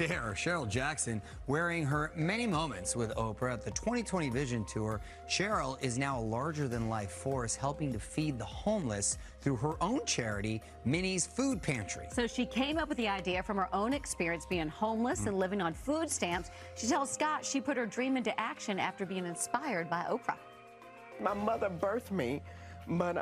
There, Cheryl Jackson wearing her many moments with Oprah at the 2020 Vision Tour. Cheryl is now a larger-than-life force helping to feed the homeless through her own charity, Minnie's Food Pantry. So she came up with the idea from her own experience being homeless and living on food stamps. She tells Scott she put her dream into action after being inspired by Oprah. My mother birthed me, but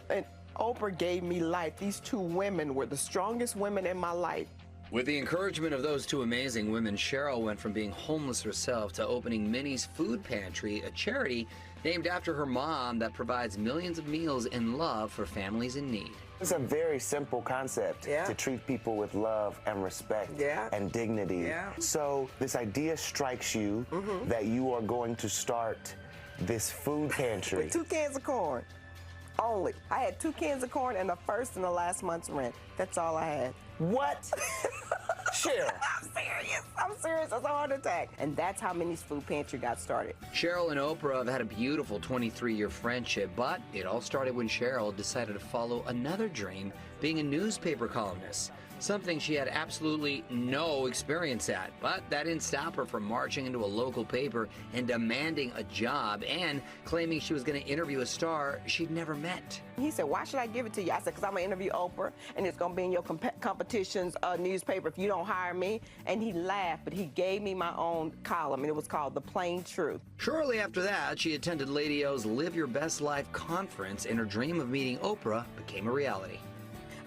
and Oprah gave me life. These two women were the strongest women in my life. With the encouragement of those two amazing women, Cheryl went from being homeless herself to opening Minnie's Food Pantry, a charity named after her mom that provides millions of meals and love for families in need. It's a very simple concept to treat people with love and respect and dignity. So this idea strikes you that you are going to start this food pantry. With 2 cans of corn. Only. I had 2 cans of corn and the first and the last month's rent. That's all I had. What? Cheryl. I'm serious. I'm serious. It's a heart attack. And that's how Minnie's Food Pantry got started. Cheryl and Oprah have had a beautiful 23-year friendship, but it all started when Cheryl decided to follow another dream, being a newspaper columnist. Something she had absolutely no experience at. But that didn't stop her from marching into a local paper and demanding a job and claiming she was going to interview a star she'd never met. He said, why should I give it to you? I said, because I'm going to interview Oprah, and it's going to be in your competition's newspaper if you don't hire me. And he laughed, but he gave me my own column, and it was called The Plain Truth. Shortly after that, she attended Lady O's Live Your Best Life conference, and her dream of meeting Oprah became a reality.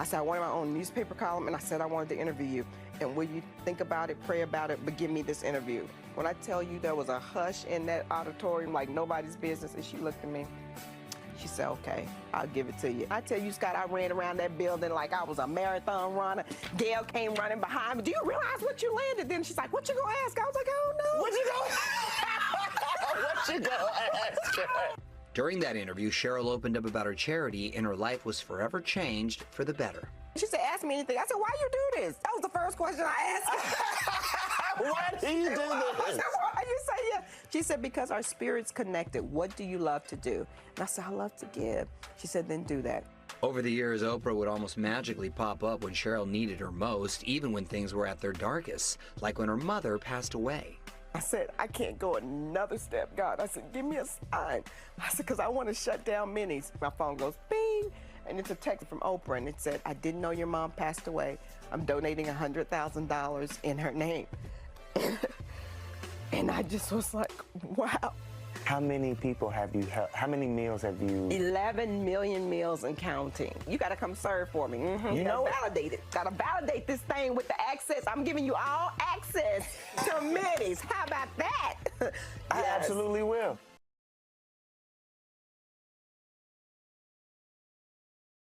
I said, I wanted my own newspaper column, and I said I wanted to interview you. And will you think about it, pray about it, but give me this interview? When I tell you there was a hush in that auditorium like nobody's business, and she looked at me. She said, okay, I'll give it to you. I tell you, Scott, I ran around that building like I was a marathon runner. Gail came running behind me. Do you realize what you landed? Then she's like, what you gonna ask? I was like, oh, no. What you gonna What you gonna ask her? During that interview, Cheryl opened up about her charity, and her life was forever changed for the better. She said, ask me anything. I said, why you do this? That was the first question I asked. Why do you do this? I said, why you say yeah? She said, because our spirit's connected. What do you love to do? And I said, I love to give. She said, then do that. Over the years, Oprah would almost magically pop up when Cheryl needed her most, even when things were at their darkest, like when her mother passed away. I said, I can't go another step, God. I said, give me a sign. I said, because I want to shut down Minnie's. My phone goes, bing, and it's a text from Oprah, and it said, I didn't know your mom passed away. I'm donating $100,000 in her name. And I just was like, wow. How many people have you helped? How many meals have you? 11 million meals and counting. You got to come serve for me. You know, validate it. Got to validate this thing with the access. I'm giving you all access to Minnie's. How about that? I absolutely will.